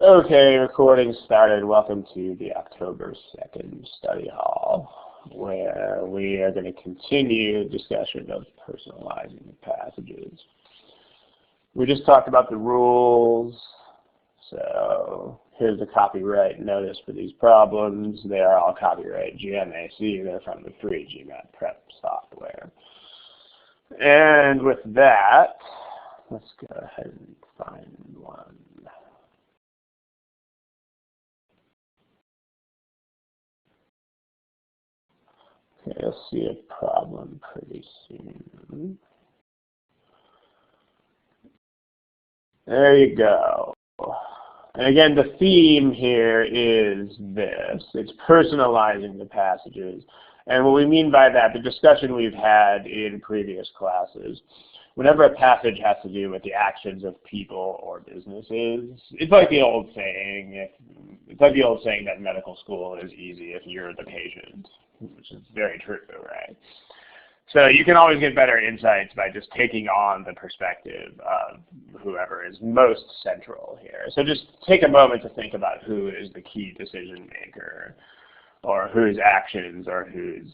Okay, recording started. Welcome to the October 2nd study hall, where we are going to continue discussion of personalizing the passages. We just talked about the rules, so here's the copyright notice for these problems. They are all copyright GMAC. They're from the free GMAT prep software. And with that, let's go ahead and find one. Okay, you'll see a problem pretty soon. There you go. And again, the theme here is this. It's personalizing the passages. And what we mean by that, the discussion we've had in previous classes, whenever a passage has to do with the actions of people or businesses, it's like the old saying, that medical school is easy if you're the patient, which is very true, right? So you can always get better insights by just taking on the perspective of whoever is most central here. So just take a moment to think about who is the key decision maker, or whose actions or whose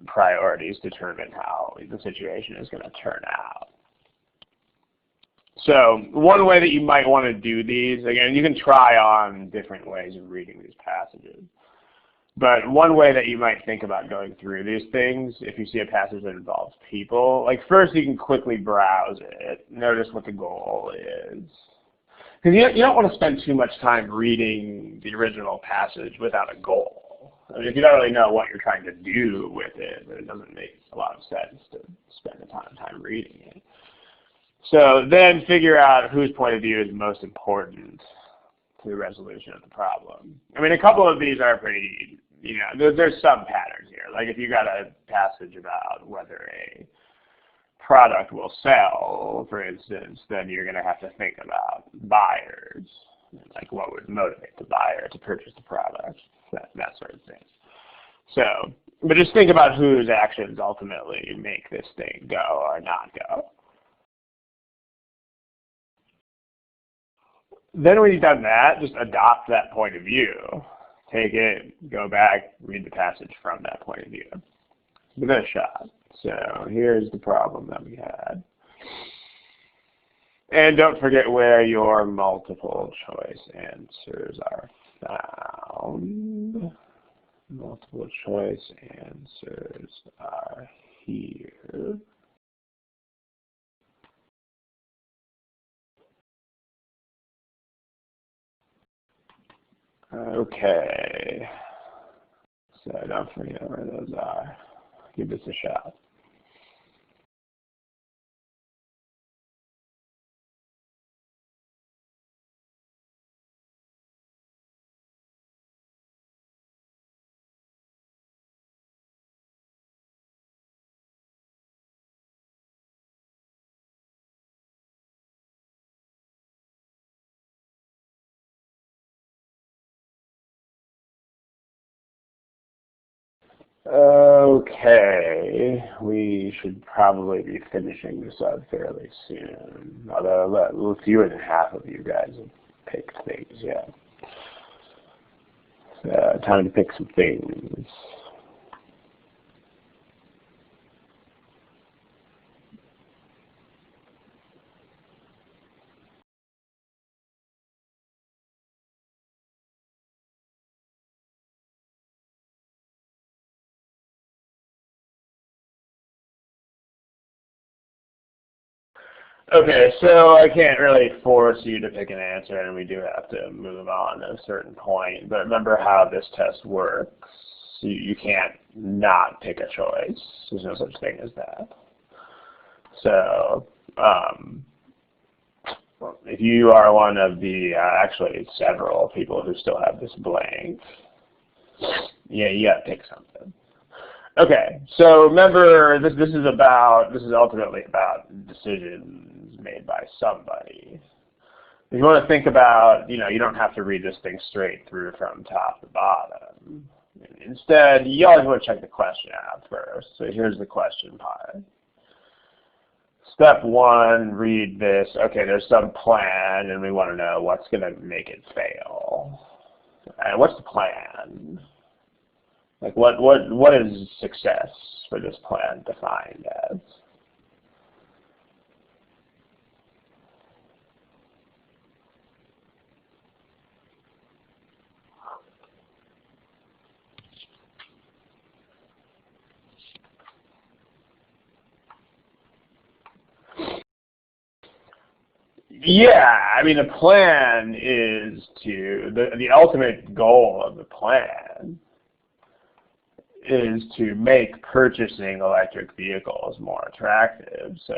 priorities determine how the situation is going to turn out. So one way that you might want to do these, again, you can try on different ways of reading these passages. But one way that you might think about going through these things, if you see a passage that involves people, like first you can quickly browse it, notice what the goal is. Because you don't want to spend too much time reading the original passage without a goal. I mean, if you don't really know what you're trying to do with it, then it doesn't make a lot of sense to spend a ton of time reading it. So then figure out whose point of view is most important to the resolution of the problem. I mean, a couple of these are pretty, there's some patterns here. Like if you got a passage about whether a product will sell, for instance, then you're going to have to think about buyers, like what would motivate the buyer to purchase the product, that sort of thing. So, but just think about whose actions ultimately make this thing go or not go. Then when you've done that, just adopt that point of view. Take it, go back, read the passage from that point of view. Give it a shot. So here's the problem that we had. And don't forget where your multiple choice answers are found. Multiple choice answers are here. Okay, so don't forget where those are. Give this a shot. Okay, we should probably be finishing this up fairly soon. Although fewer than half of you guys have picked things yet. So time to pick some things. Okay, so I can't really force you to pick an answer, and we do have to move on at a certain point. But remember how this test works. You can't not pick a choice. There's no such thing as that. So if you are one of the, actually several people who still have this blank, yeah, you got to pick something. Okay, so remember, this is ultimately about decisions made by somebody. If you want to think about, you don't have to read this thing straight through from top to bottom. Instead, you always want to check the question out first. So here's the question part. step one, read this. Okay, there's some plan, and we want to know what's going to make it fail. And what's the plan? Like, what is success for this plan defined as? Yeah, I mean, the plan is the ultimate goal of the plan is to make purchasing electric vehicles more attractive. So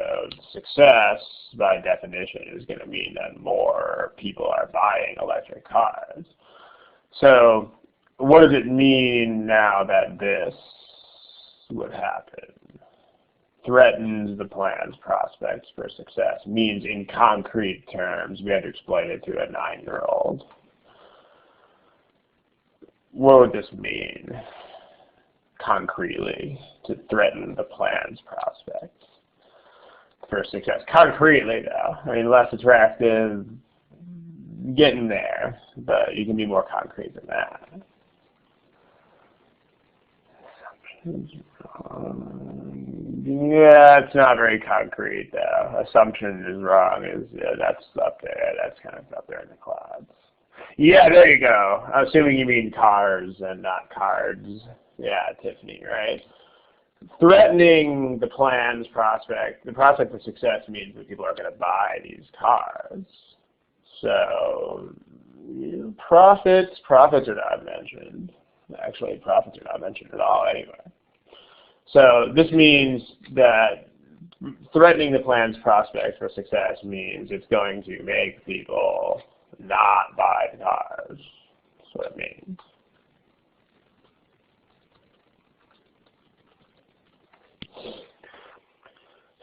success, by definition, is going to mean that more people are buying electric cars. So what does it mean now that this would happen? Threatens the plan's prospects for success, means in concrete terms, we had to explain it to a 9-year-old. What would this mean concretely to threaten the plan's prospects for success? Concretely though, I mean, less attractive, getting there, but you can be more concrete than that. Yeah, it's not very concrete though. Assumption is wrong. That's up there. That's kind of up there in the clouds. Yeah, there you go. Assuming you mean cars and not cards. Yeah, Tiffany, right? Threatening the plan's prospect. The prospect of success means that people are going to buy these cars. So profits are not mentioned. Actually, profits are not mentioned at all anyway. So this means that threatening the plan's prospects for success means it's going to make people not buy the cars. That's what it means.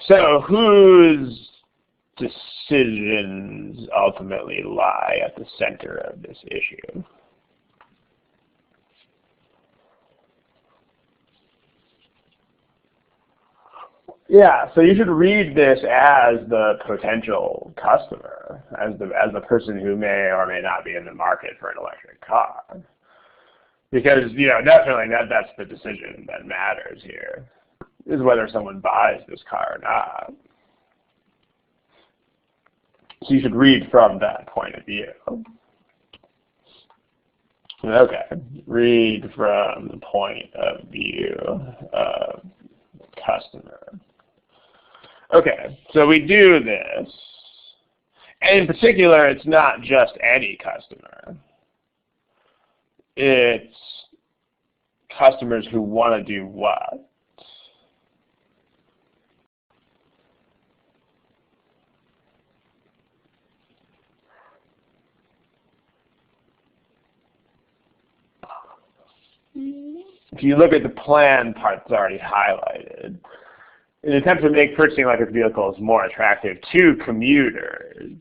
So whose decisions ultimately lie at the center of this issue? Yeah, so you should read this as the potential customer, as the person who may or may not be in the market for an electric car. Because, definitely that's the decision that matters here, is whether someone buys this car or not. So you should read from that point of view. Okay, read from the point of view of the customer. Okay, so we do this, and in particular, it's not just any customer. It's customers who want to do what? If you look at the plan part that's already highlighted, in an attempt to make purchasing electric vehicles more attractive to commuters.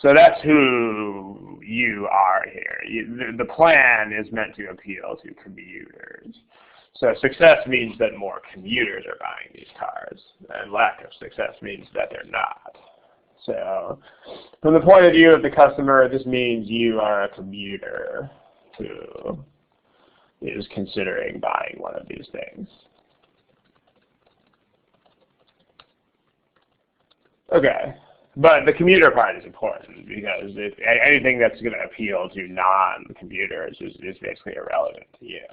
So that's who you are here. The plan is meant to appeal to commuters. So success means that more commuters are buying these cars, and lack of success means that they're not. So from the point of view of the customer, this means you are a commuter who is considering buying one of these things. Okay, but the commuter part is important because anything that's going to appeal to non-commuters is basically irrelevant to you.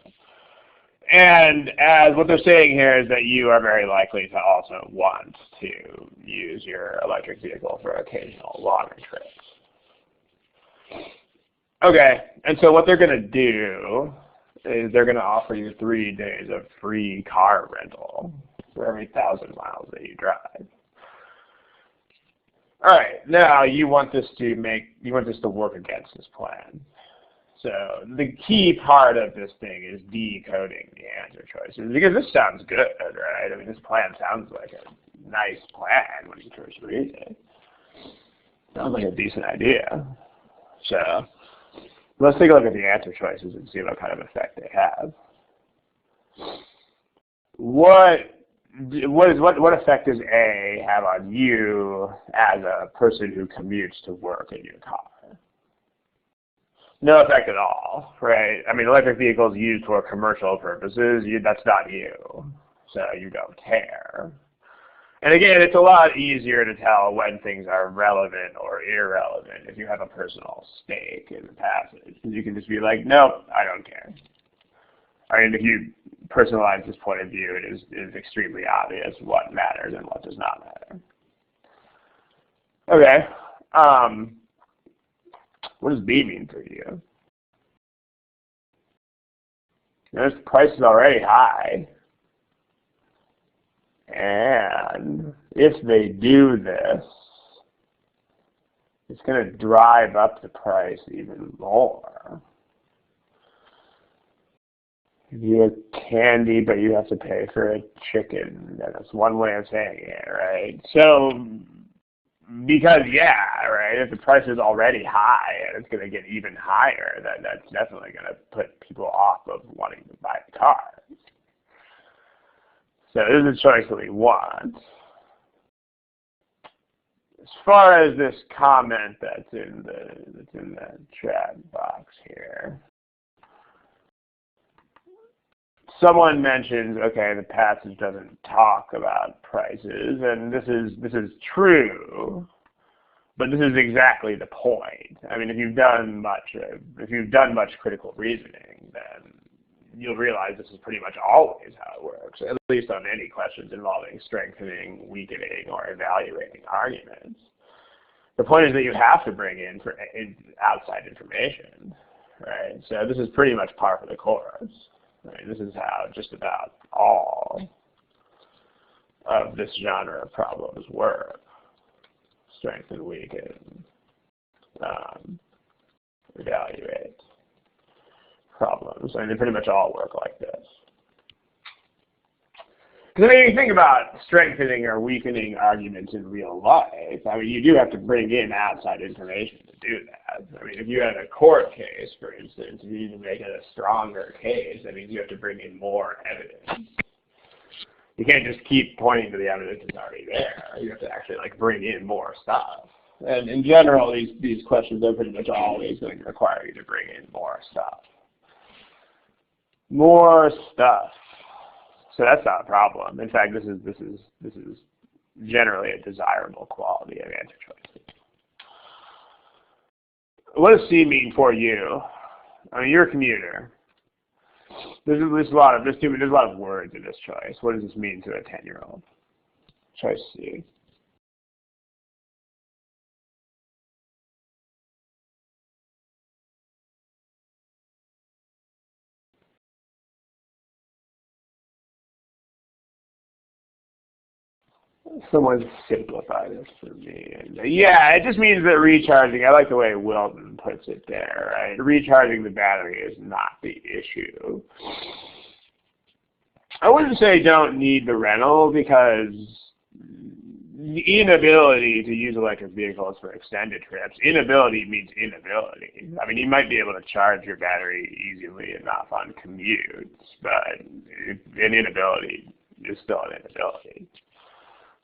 And as what they're saying here is that you are very likely to also want to use your electric vehicle for occasional longer trips. Okay, and so what they're going to do is they're going to offer you 3 days of free car rental for every 1,000 miles that you drive. All right, now you want this to work against this plan. So the key part of this thing is decoding the answer choices, because this sounds good, right? I mean, this plan sounds like a nice plan when you first read it. Sounds like a decent idea. So let's take a look at the answer choices and see what kind of effect they have. What what effect does A have on you as a person who commutes to work in your car? No effect at all, right? I mean, electric vehicles used for commercial purposes, that's not you, so you don't care. And again, it's a lot easier to tell when things are relevant or irrelevant if you have a personal stake in the passage, because you can just be like, nope, I don't care. I mean, if you personalize this point of view, it is extremely obvious what matters and what does not matter. Okay. What does B mean for you? This price is already high. And if they do this, it's going to drive up the price even more. You have candy, but you have to pay for a chicken. That's one way of saying it, right? So, because, yeah, right, if the price is already high and it's going to get even higher, then that's definitely going to put people off of wanting to buy the car. So this is a choice that we want. As far as this comment that's in the chat box here, someone mentions, okay, the passage doesn't talk about prices, and this is true, but this is exactly the point. I mean, if you've done much critical reasoning, then you'll realize this is pretty much always how it works, at least on any questions involving strengthening, weakening, or evaluating arguments. The point is that you have to bring in outside information, right? So this is pretty much par for the course. Right? This is how just about all of this genre of problems work. Strengthen, weaken, evaluate problems. I mean, they pretty much all work like this. Because I mean, you think about strengthening or weakening arguments in real life, I mean, you do have to bring in outside information to do that. I mean, if you had a court case, for instance, if you need to make it a stronger case, that means you have to bring in more evidence. You can't just keep pointing to the evidence that's already there. You have to actually bring in more stuff. And in general, these questions are pretty much always going to require you to bring in more stuff. More stuff. So that's not a problem. In fact, this is generally a desirable quality of answer choices. What does C mean for you? I mean, you're a commuter. There's a lot of words in this choice. What does this mean to a 10-year-old? Choice C. Someone simplified this for me. Yeah, it just means that recharging, I like the way Wilton puts it there, right? Recharging the battery is not the issue. I wouldn't say don't need the rental, because the inability to use electric vehicles for extended trips, inability means inability. I mean, you might be able to charge your battery easily enough on commutes, but an inability is still an inability.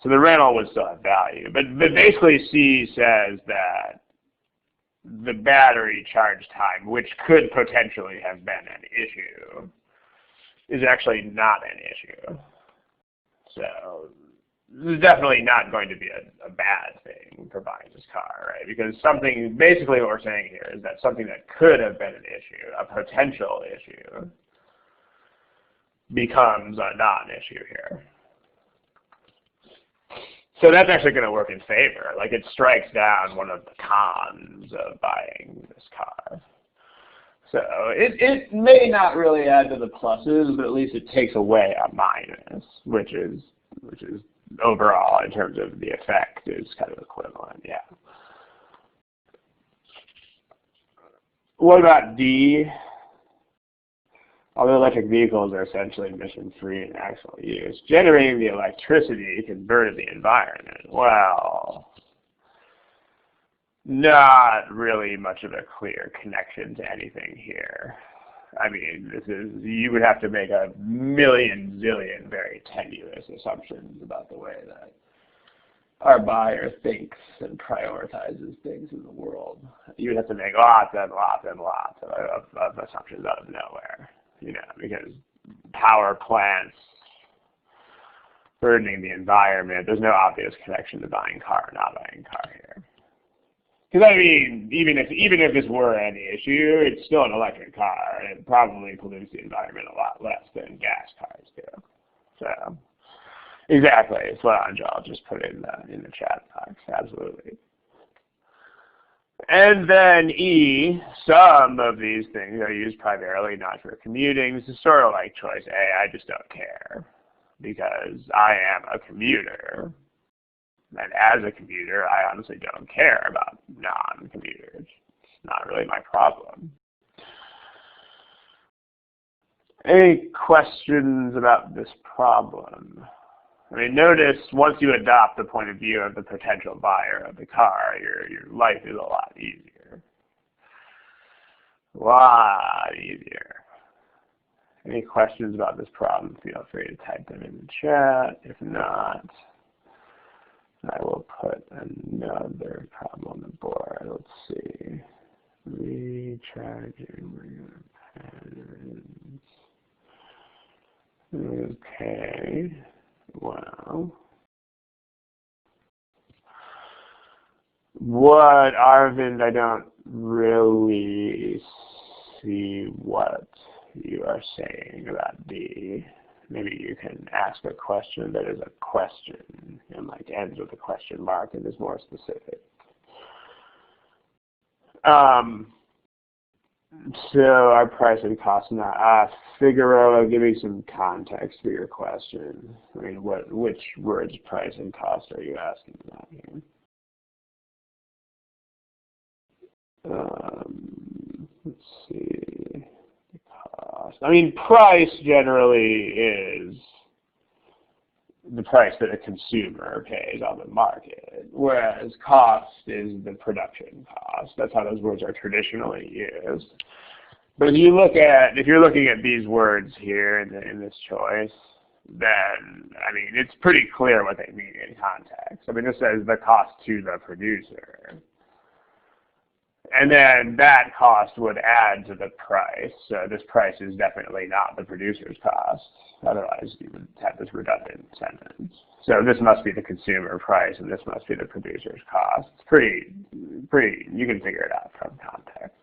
So the rental would still have value. But basically C says that the battery charge time, which could potentially have been an issue, is actually not an issue. So this is definitely not going to be a bad thing for buying this car, right? Because basically what we're saying here is that something that could have been an issue, a potential issue, becomes a non-issue here. So that's actually going to work in favor. It strikes down one of the cons of buying this car. So it may not really add to the pluses, but at least it takes away a minus, which is overall, in terms of the effect, is kind of equivalent, yeah. What about D? Although electric vehicles are essentially emission-free in actual use, generating the electricity can burden the environment. Well, not really much of a clear connection to anything here. I mean, you would have to make a million zillion very tenuous assumptions about the way that our buyer thinks and prioritizes things in the world. You would have to make lots and lots and lots of assumptions out of nowhere, because power plants burdening the environment, there's no obvious connection to buying car or not buying car here. Because I mean, even if this were any issue, it's still an electric car, and it probably pollutes the environment a lot less than gas cars do. So, exactly, it's what I'll just put it in the chat box. Absolutely. And then E, some of these things are used primarily not for commuting. This is sort of like choice A. I just don't care because I am a commuter. And as a commuter, I honestly don't care about non-commuters. It's not really my problem. Any questions about this problem? I mean, notice once you adopt the point of view of the potential buyer of the car, your life is a lot easier. A lot easier. Any questions about this problem, feel free to type them in the chat. If not, I will put another problem on the board. Let's see. Recharging patterns. Okay. Wow. What, Arvind, I don't really see what you are saying about D. Maybe you can ask a question that is a question and like ends with a question mark and is more specific. So our price and cost now. Figueroa, give me some context for your question. I mean, which words price and cost are you asking about here? Let's see. Cost. I mean, price generally is the price that a consumer pays on the market, whereas cost is the production cost. That's how those words are traditionally used. But if you're looking at these words here in this choice, then I mean it's pretty clear what they mean in context. I mean, this says the cost to the producer. And then that cost would add to the price. So this price is definitely not the producer's cost. Otherwise, you would have this redundant sentence. So this must be the consumer price, and this must be the producer's cost. It's pretty. You can figure it out from context.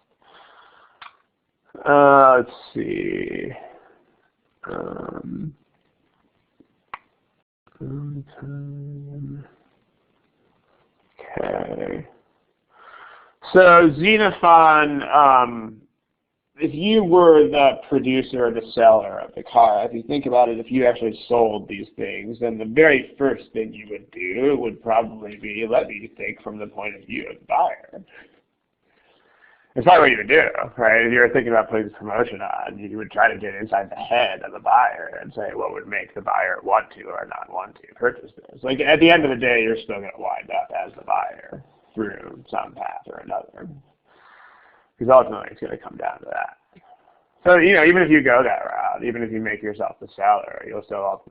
Let's see. Okay. So Xenophon, if you were the producer or the seller of the car, if you think about it, if you actually sold these things, then the very first thing you would do would probably be, let me think from the point of view of the buyer. It's probably what you would do, right? If you were thinking about putting this promotion on, you would try to get inside the head of the buyer and say what would make the buyer want to or not want to purchase this. Like at the end of the day, you're still going to wind up as the buyer through some path or another. Because ultimately it's going to come down to that. So, even if you go that route, even if you make yourself the seller, you'll still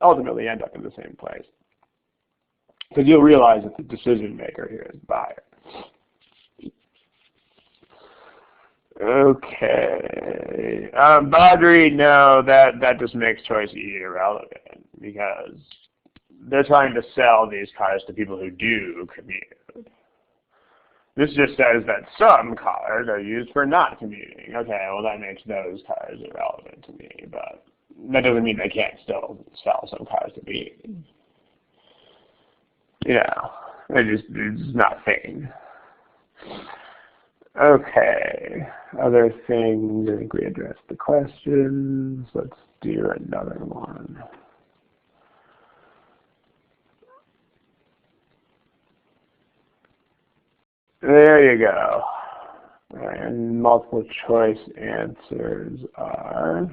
ultimately end up in the same place. Because you'll realize that the decision maker here is the buyer. Okay. Badri, no, that just makes choice E irrelevant because they're trying to sell these cars to people who do commute. This just says that some cars are used for not commuting. Okay, well that makes those cars irrelevant to me, but that doesn't mean they can't still sell some cars to me. It's not thing. Okay, other things, I think we addressed the questions. Let's do another one. There you go. And multiple choice answers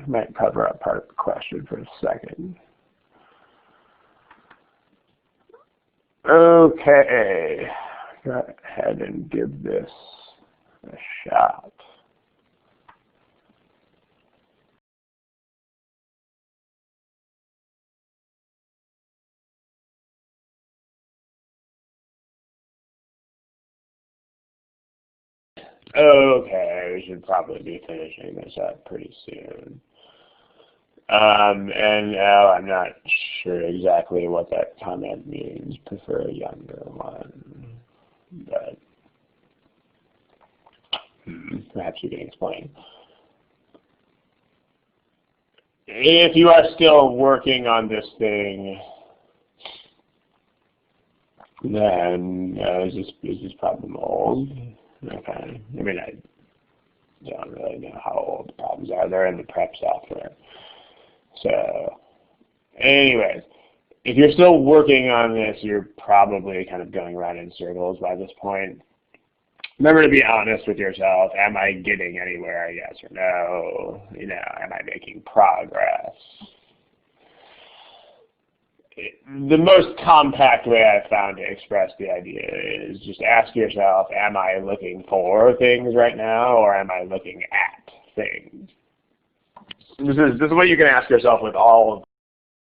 might cover up part of the question for a second. Okay, go ahead and give this a shot. Okay, we should probably be finishing this up pretty soon. And I'm not sure exactly what that comment means. Prefer a younger one, but perhaps you can explain. If you are still working on this thing, then is this problem old? Okay. I mean, I don't really know how old the problems are. They're in the prep software. So, anyways, if you're still working on this, you're probably kind of going around in circles by this point. Remember to be honest with yourself. Am I getting anywhere, yes or no? You know, am I making progress? The most compact way I've found to express the idea is just ask yourself, am I looking for things right now, or am I looking at things? This is what you can ask yourself with all of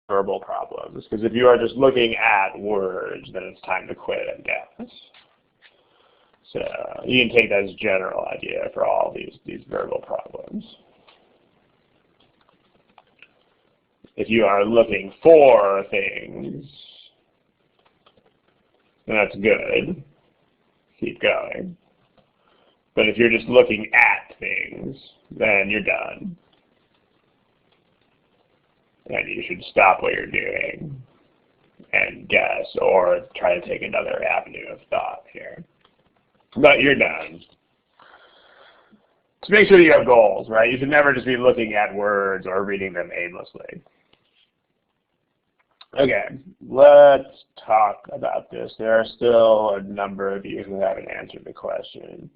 verbal problems, because if you are just looking at words, then it's time to quit and guess. So you can take that as a general idea for all these verbal problems. If you are looking for things, then that's good. Keep going. But if you're just looking at things, then you're done. And you should stop what you're doing and guess, or try to take another avenue of thought here. But you're done. So make sure you have goals, right? You should never just be looking at words or reading them aimlessly. Okay, let's talk about this. There are still a number of you who haven't answered the question.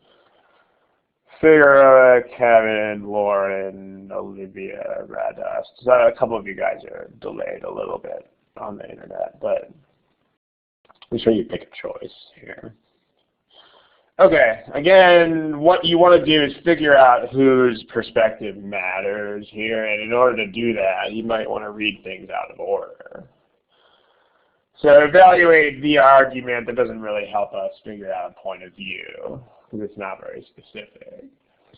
Figueroa, Kevin, Lauren, Olivia, Radust. So a couple of you guys are delayed a little bit on the internet, but make sure you pick a choice here. Okay, again, what you want to do is figure out whose perspective matters here, and in order to do that, you might want to read things out of order. So evaluate the argument. That doesn't really help us figure out a point of view, because it's not very specific.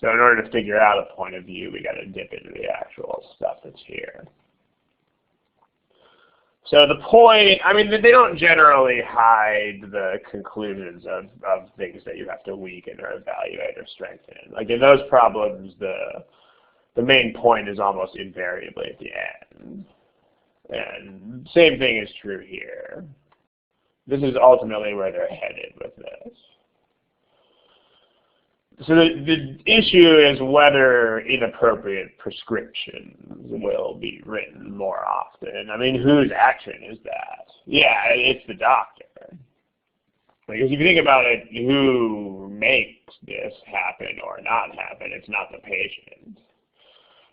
So in order to figure out a point of view, we got to dip into the actual stuff that's here. So the point, I mean, they don't generally hide the conclusions of things that you have to weaken or evaluate or strengthen. Like in those problems, the main point is almost invariably at the end. And same thing is true here. This is ultimately where they're headed with this. So the issue is whether inappropriate prescriptions will be written more often. I mean, whose action is that? Yeah, it's the doctor. Because if you think about it, who makes this happen or not happen, it's not the patient.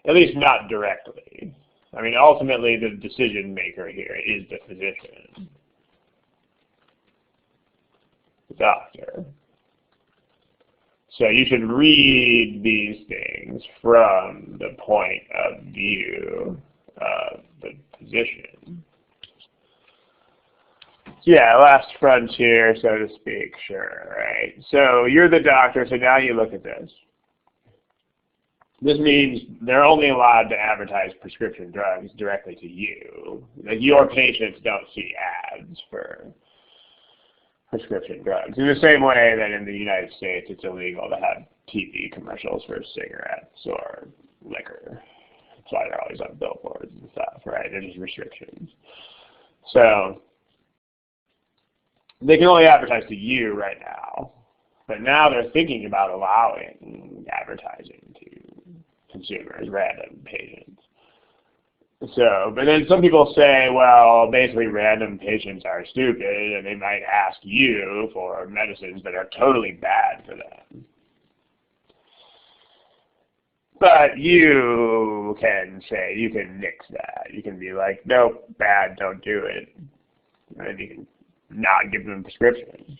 At least not directly. I mean, ultimately, the decision maker here is the physician, the doctor. So you should read these things from the point of view of the physician. Yeah, last frontier, so to speak, sure, right? So you're the doctor, so now you look at this. This means they're only allowed to advertise prescription drugs directly to you. Like your patients don't see ads for prescription drugs. In the same way that in the United States it's illegal to have TV commercials for cigarettes or liquor. That's why they're always on billboards and stuff, right? They're just restrictions. So they can only advertise to you right now. But now they're thinking about allowing advertising to consumers, random patients. So, but then some people say, well, basically random patients are stupid and they might ask you for medicines that are totally bad for them. But you can say, you can nix that. You can be like, nope, bad, don't do it. And you can not give them prescriptions.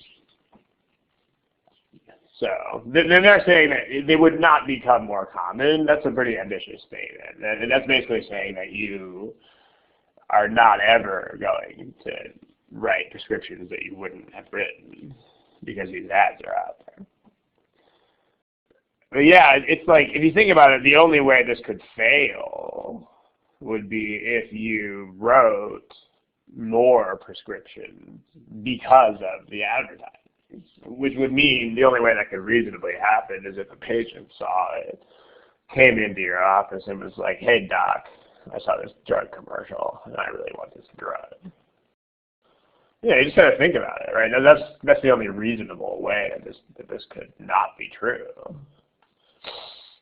So then they're saying that they would not become more common. That's a pretty ambitious statement. And that's basically saying that you are not ever going to write prescriptions that you wouldn't have written because these ads are out there. But yeah, it's like, if you think about it, the only way this could fail would be if you wrote more prescriptions because of the advertising, which would mean the only way that could reasonably happen is if a patient saw it, came into your office and was like, hey doc, I saw this drug commercial and I really want this drug. Yeah, you just got to think about it, right? Now that's the only reasonable way that this could not be true.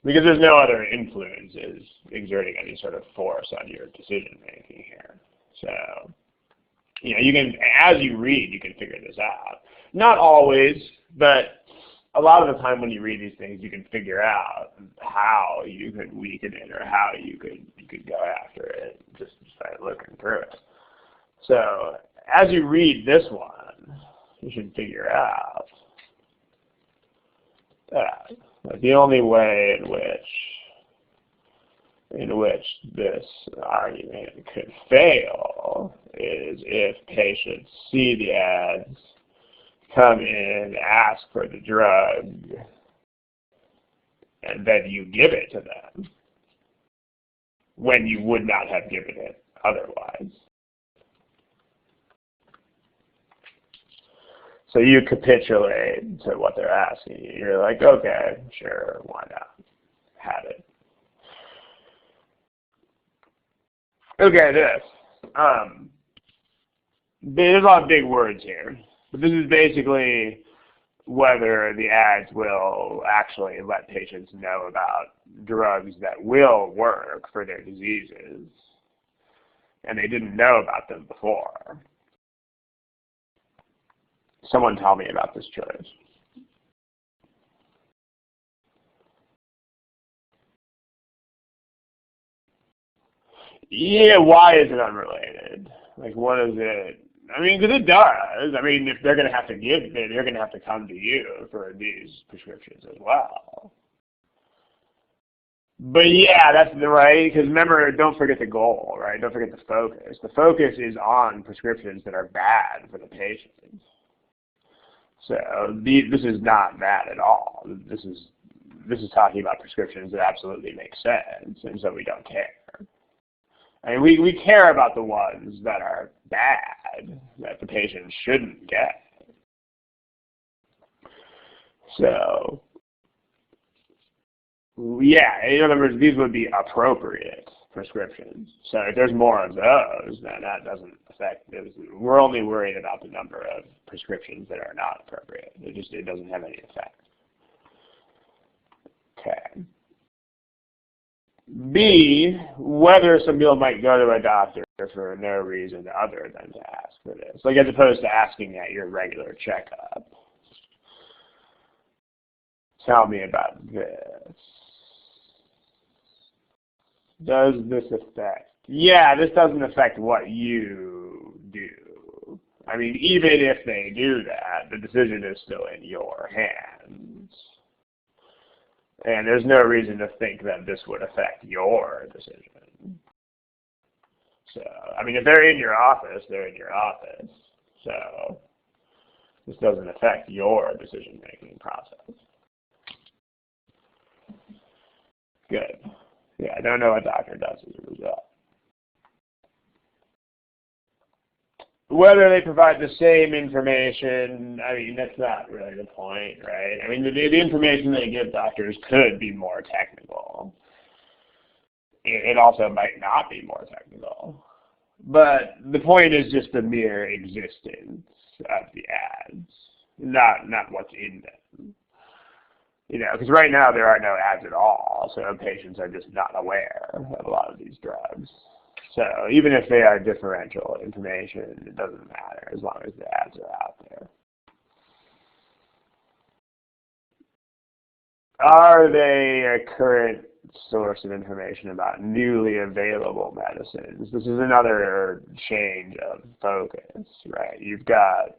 Because there's no other influences exerting any sort of force on your decision making here. So, you can, as you read, you can figure this out. Not always, but a lot of the time when you read these things, you can figure out how you could weaken it or how you could go after it just by looking through it. So, as you read this one, you should figure out that the only way in which this argument could fail is if patients see the ads, come in, ask for the drug, and then you give it to them when you would not have given it otherwise. So you capitulate to what they're asking you. You're like, okay, sure, why not? Have it. Okay, this. There's a lot of big words here. But this is basically whether the ads will actually let patients know about drugs that will work for their diseases. And they didn't know about them before. Someone tell me about this choice. Yeah, why is it unrelated? Like, what is it? I mean, because it does. I mean, if they're going to have to give it, they're going to have to come to you for these prescriptions as well. But yeah, that's the right, because remember, don't forget the goal, right? Don't forget the focus. The focus is on prescriptions that are bad for the patient. So this is not that at all. This is talking about prescriptions that absolutely make sense, and so we don't care. I mean, we care about the ones that are bad, that the patient shouldn't get. So, yeah, in other words, these would be appropriate prescriptions. So if there's more of those, then that doesn't affect this. We're only worried about the number of prescriptions that are not appropriate. It doesn't have any effect. Okay. B, whether some people might go to a doctor for no reason other than to ask for this. Like as opposed to asking at your regular checkup. Tell me about this. Does this affect? Yeah, this doesn't affect what you do. I mean, even if they do that, the decision is still in your hands. And there's no reason to think that this would affect your decision. So, I mean, if they're in your office, they're in your office. So, this doesn't affect your decision-making process. Good. Yeah, I don't know what doctor does as a result. Whether they provide the same information, I mean, that's not really the point, right? I mean, the information they give doctors could be more technical. It also might not be more technical. But the point is just the mere existence of the ads, not what's in them. You know, because right now there are no ads at all, so patients are just not aware of a lot of these drugs. So even if they are differential information, it doesn't matter as long as the ads are out there. Are they a current source of information about newly available medicines? This is another change of focus, right? You've got,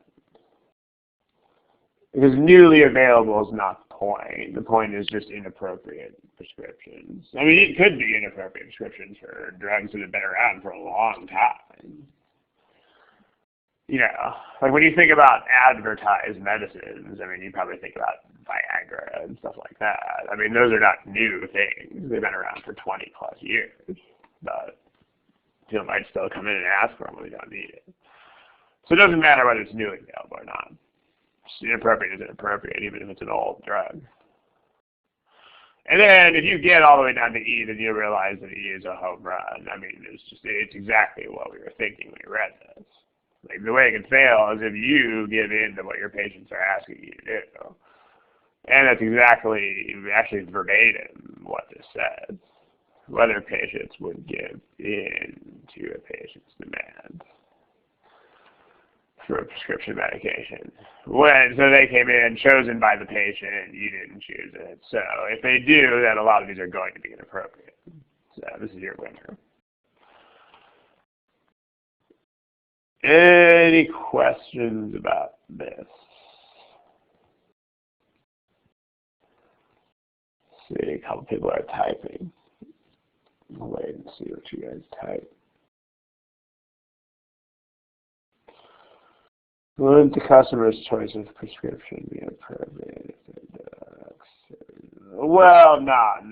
because newly available is not the point. The point is just inappropriate prescriptions. I mean, it could be inappropriate prescriptions for drugs that have been around for a long time. you know, like when you think about advertised medicines, I mean, you probably think about Viagra and stuff like that. I mean, those are not new things. They've been around for 20 plus years, but people might still come in and ask for them when they don't need it. So it doesn't matter whether it's newly available or not. Inappropriate is inappropriate, even if it's an old drug. And then if you get all the way down to E, then you realize that E is a home run. I mean, it's exactly what we were thinking when we read this. Like, the way it can fail is if you give in to what your patients are asking you to do. And that's exactly, actually verbatim, what this says. Whether patients would give in to a patient's demand for a prescription medication. So they came in chosen by the patient, you didn't choose it. So if they do, then a lot of these are going to be inappropriate. So this is your winner. Any questions about this? See, a couple people are typing. I'll wait and see what you guys type. Wouldn't the customer's choice of prescription be appropriate if it does? Well, not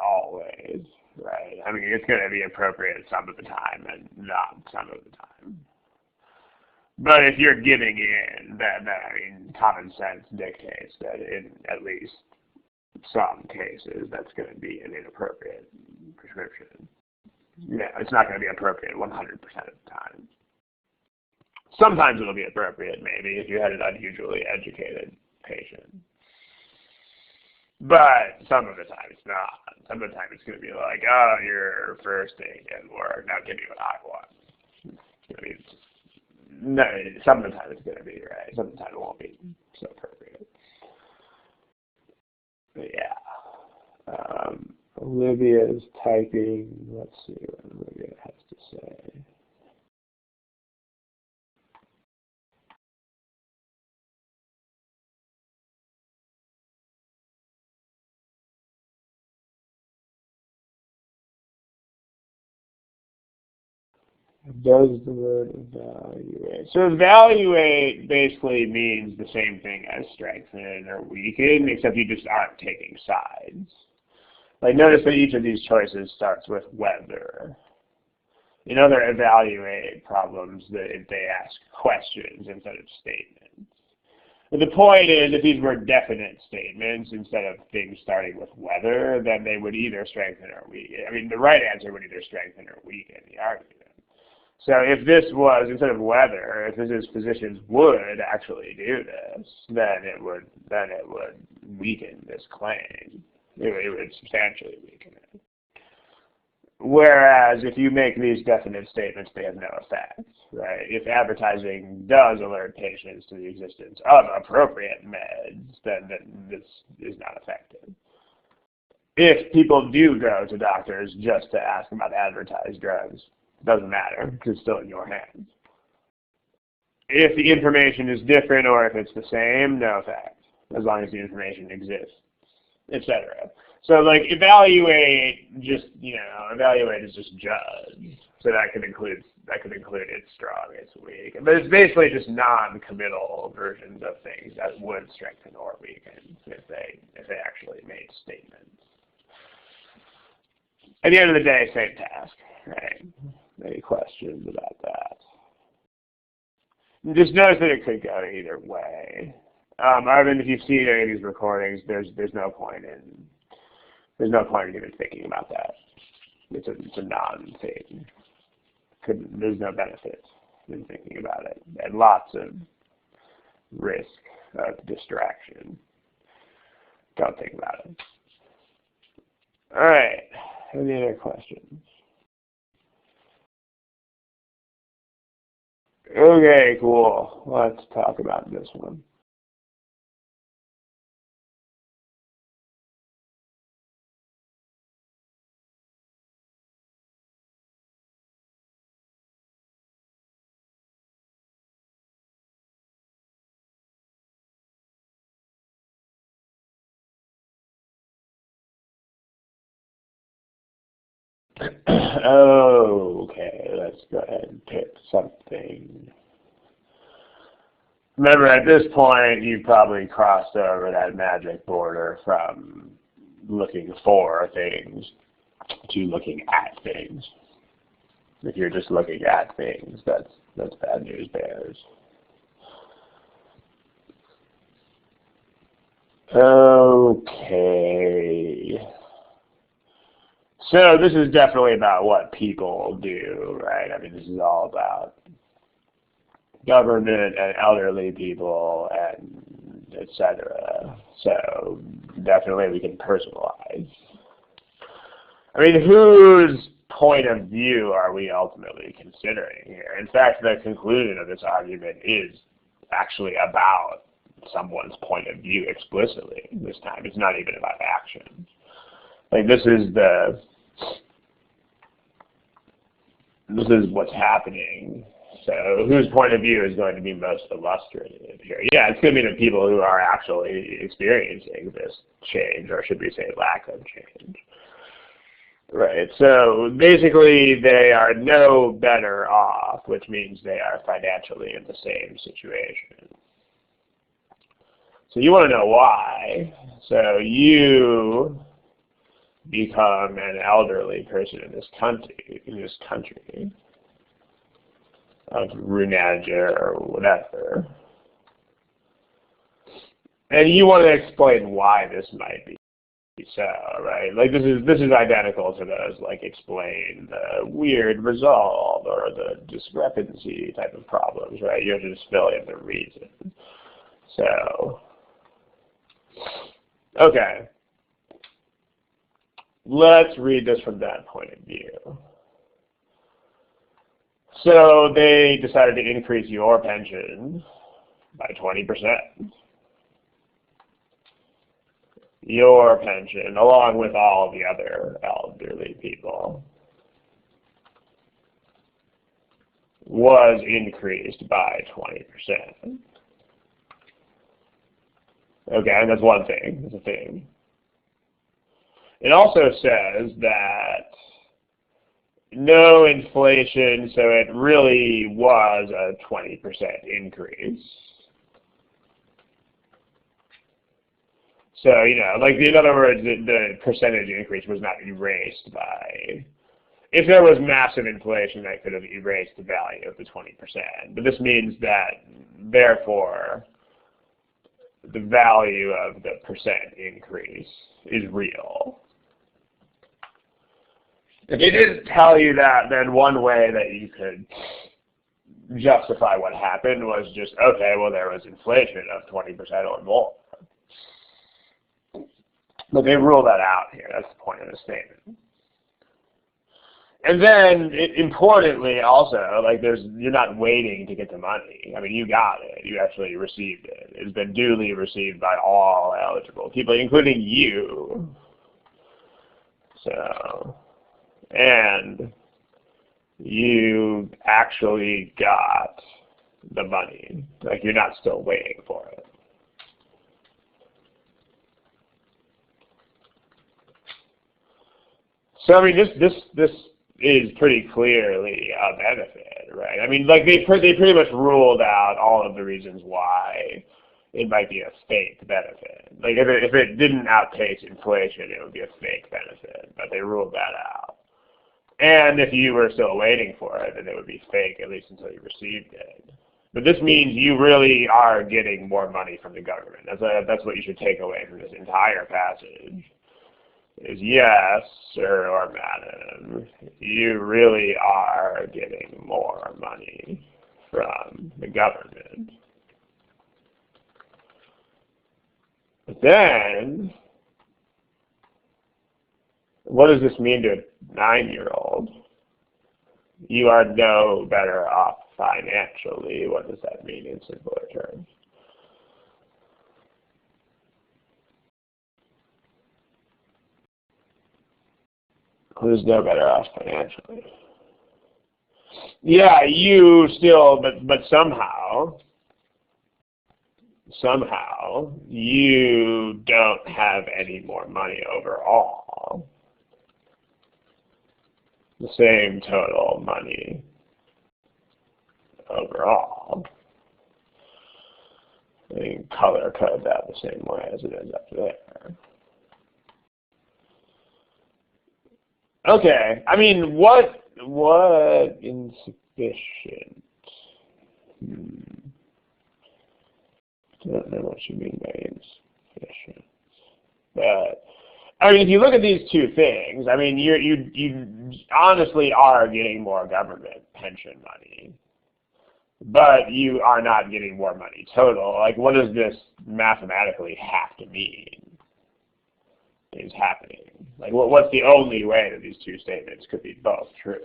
always, right? I mean, it's going to be appropriate some of the time and not some of the time. But if you're giving in, then I mean, common sense dictates that in at least some cases, that's going to be an inappropriate prescription. Yeah, it's not going to be appropriate 100% of the time. Sometimes it'll be appropriate, maybe, if you had an unusually educated patient. But some of the time it's not. Some of the time it's going to be like, oh, your first aid didn't work, now give me what I want. I mean, no, some of the time it's going to be, right? Some of the time it won't be so appropriate. But yeah. Olivia's typing. Let's see what Olivia has to say. Does the word evaluate? So evaluate basically means the same thing as strengthen or weaken, except you just aren't taking sides. Like, notice that each of these choices starts with whether. In other evaluate problems, they ask questions instead of statements. But the point is, if these were definite statements instead of things starting with whether, then they would either strengthen or weaken. I mean, the right answer would either strengthen or weaken the argument. So if this was, instead of whether, if this is physicians would actually do this, then it would weaken this claim. It would substantially weaken it. Whereas if you make these definite statements, they have no effect, right? If advertising does alert patients to the existence of appropriate meds, then this is not effective. If people do go to doctors just to ask about advertised drugs, doesn't matter, because it's still in your hands. If the information is different or if it's the same, no effect, as long as the information exists, etc. So like evaluate is just judge. So that could include it's strong, it's weak. But it's basically just non-committal versions of things that would strengthen or weaken if they actually made statements. At the end of the day, same task, right? Any questions about that? Just notice that it could go either way. Arvin, if you've seen any of these recordings, there's no point in even thinking about that. It's a non-thing. There's no benefit in thinking about it, and lots of risk of distraction. Don't think about it. All right. Any other questions? Okay, cool. Let's talk about this one. Okay, let's go ahead and pick something. remember, at this point, you've probably crossed over that magic border from looking for things to looking at things. If you're just looking at things, that's bad news bears. Okay. So this is definitely about what people do, right? I mean, this is all about government and elderly people and etc. So definitely we can personalize. I mean, whose point of view are we ultimately considering here? In fact, the conclusion of this argument is actually about someone's point of view explicitly this time. It's not even about action. Like this is what's happening. So whose point of view is going to be most illustrative here? Yeah, it's going to be the people who are actually experiencing this change, or should we say lack of change. Right, so basically they are no better off, which means they are financially in the same situation. So you want to know why. So you become an elderly person in this country, of Runaja or whatever, and you want to explain why this might be so, right? Like this is identical to those like explain the weird result or the discrepancy type of problems, right? You have to just fill in the reason. So, okay. Let's read this from that point of view. So they decided to increase your pension by 20%. Your pension, along with all the other elderly people, was increased by 20%. Okay, and that's one thing. That's a thing. It also says that no inflation, so it really was a 20% increase. So, you know, like in other words, the percentage increase was not erased by, if there was massive inflation, that could have erased the value of the 20%. But this means that, therefore, the value of the percent increase is real. If it didn't tell you that, then one way that you could justify what happened was just, okay, well, there was inflation of 20% or more. But they rule that out here. That's the point of the statement. And then, importantly, also, like you're not waiting to get the money. I mean, you got it. You actually received it. It's been duly received by all eligible people, including you. So, and you actually got the money. Like you're not still waiting for it. So I mean, this is pretty clearly a benefit, right? I mean, like they pretty much ruled out all of the reasons why it might be a fake benefit. Like if it didn't outpace inflation, it would be a fake benefit, but they ruled that out. And if you were still waiting for it, then it would be fake, at least until you received it. But this means you really are getting more money from the government. That's what you should take away from this entire passage. Is yes, sir or madam, you really are getting more money from the government. But then, what does this mean to a 9-year-old? You are no better off financially. What does that mean in simpler terms? Who's no better off financially? Yeah, you still, but somehow, you don't have any more money overall. The same total money overall. I can color code that the same way as it is up there. Okay, I mean, what insufficient? I don't know what you mean by insufficient. But I mean, if you look at these two things, I mean, you honestly are getting more government pension money, but you are not getting more money total. Like, what does this mathematically have to mean is happening? Like, what's the only way that these two statements could be both true?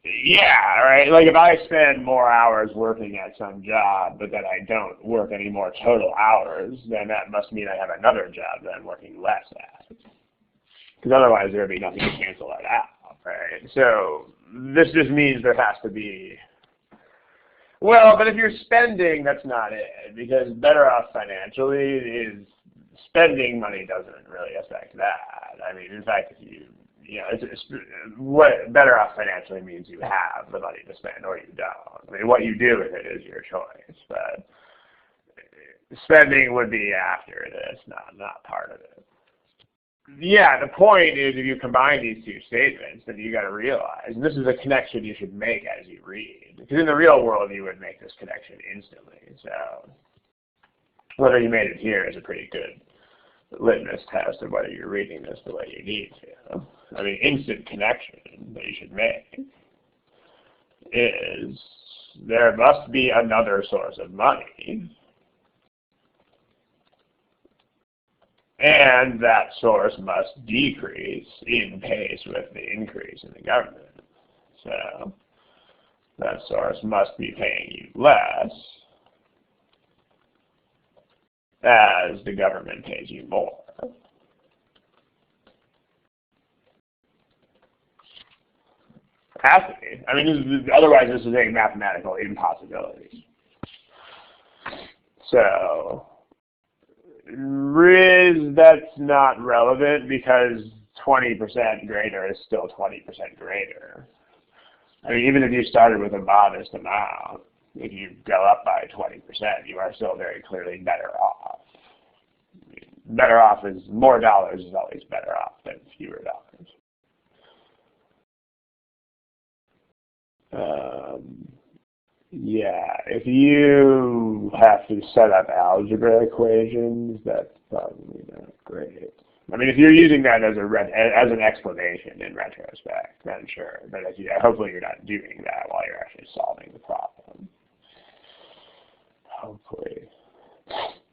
Yeah, right. Like, if I spend more hours working at some job, but then I don't work any more total hours, then that must mean I have another job that I'm working less at. Because otherwise there would be nothing to cancel that out, right? So this just means there has to be, well, but if you're spending, that's not it. Because better off financially is spending money doesn't really affect that. I mean, in fact, if what better off financially means you have the money to spend or you don't. I mean, what you do with it is your choice, but spending would be after this, not part of it. Yeah, the point is if you combine these two statements, then you got to realize, and this is a connection you should make as you read, because in the real world you would make this connection instantly. So whether you made it here is a pretty good litmus test of whether you're reading this the way you need to. I mean, instant connection that you should make is there must be another source of money, and that source must decrease in pace with the increase in the government. So that source must be paying you less as the government pays you more. Has to be. I mean, otherwise this is a mathematical impossibility. So, that's not relevant because 20% greater is still 20% greater. I mean, even if you started with a modest amount, if you go up by 20%, you are still very clearly better off. Better off is, more dollars is always better off than fewer dollars. Yeah, if you have to set up algebra equations, that's probably not great. I mean, if you're using that as an explanation in retrospect, then sure. But hopefully you're not doing that while you're actually solving the problem. Hopefully.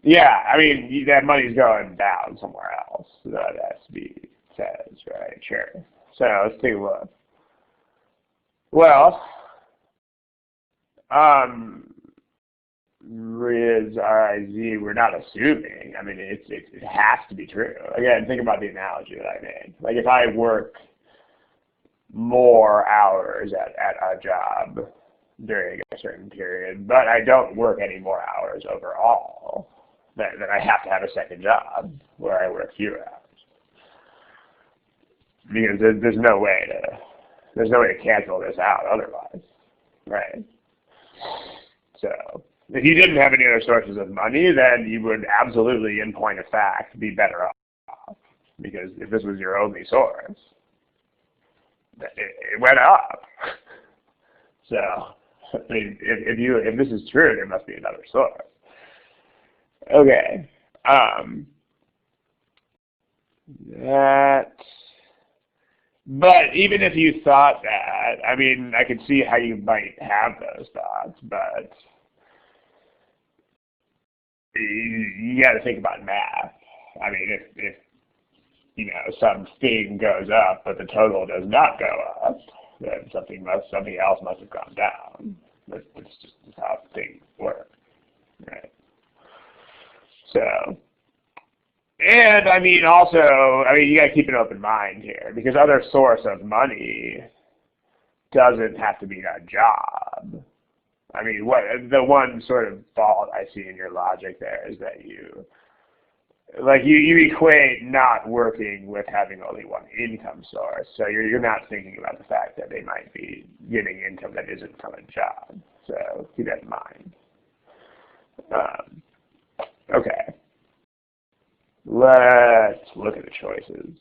Yeah, I mean, that money's going down somewhere else. That SB says, right? Sure. So let's take a look. Well, Riz, R-I-Z, we're not assuming. I mean, it has to be true. Again, think about the analogy that I made. Like if I work more hours at a job during a certain period, but I don't work any more hours overall, then I have to have a second job where I work fewer hours. Because there's no way to cancel this out otherwise, right? So if you didn't have any other sources of money, then you would absolutely, in point of fact, be better off. Because if this was your only source, it went up. So I mean, if this is true, there must be another source. Okay. But even if you thought that, I mean, I could see how you might have those thoughts, but you got to think about math. I mean, if something goes up, but the total does not go up, then something else must have gone down. That's just how things work, right? So. And I mean, also, you got to keep an open mind here because other source of money doesn't have to be a job. I mean, the one sort of fault I see in your logic there is that you equate not working with having only one income source. So you're not thinking about the fact that they might be getting income that isn't from a job. So keep that in mind. Okay. Let's look at the choices.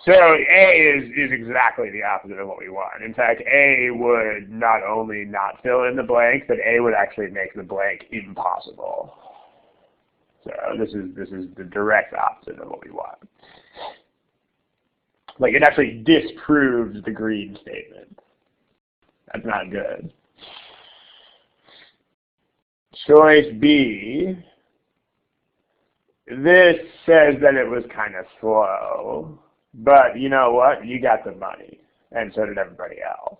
So A is exactly the opposite of what we want. In fact, A would not only not fill in the blank, but A would actually make the blank impossible. So this is the direct opposite of what we want. Like, it actually disproves the green statement. That's not good. Choice B, this says that it was kind of slow, but you know what? You got the money, and so did everybody else.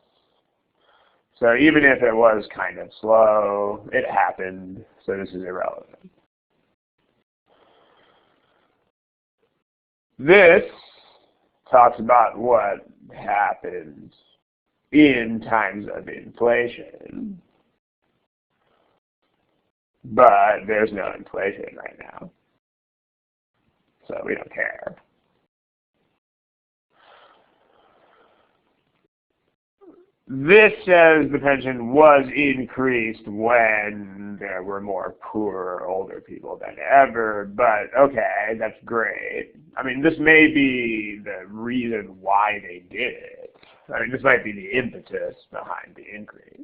So even if it was kind of slow, it happened, so this is irrelevant. This talks about what happens in times of inflation, but there's no inflation right now, so we don't care. This says the pension was increased when there were more poor older people than ever, but okay, that's great. I mean, this may be the reason why they did it. I mean, this might be the impetus behind the increase.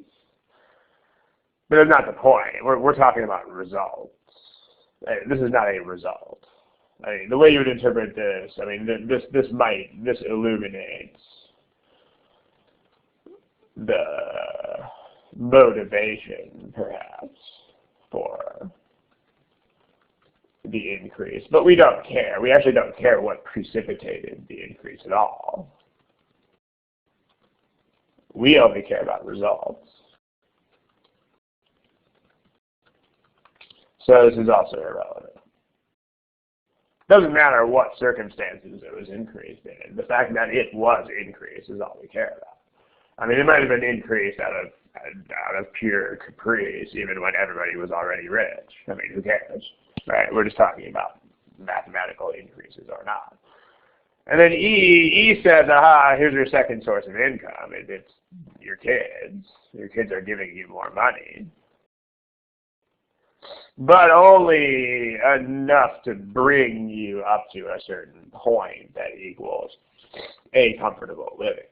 But that's not the point. We're talking about results. This is not a result. I mean, the way you would interpret this, I mean, this illuminates the motivation, perhaps, for the increase. But we don't care. We actually don't care what precipitated the increase at all. We only care about results. So this is also irrelevant. Doesn't matter what circumstances it was increased in. The fact that it was increased is all we care about. I mean, it might have been increased out of pure caprice, even when everybody was already rich. I mean, who cares, right? We're just talking about mathematical increases or not. And then E says, aha, here's your second source of income. It's your kids. Your kids are giving you more money, but only enough to bring you up to a certain point that equals a comfortable living.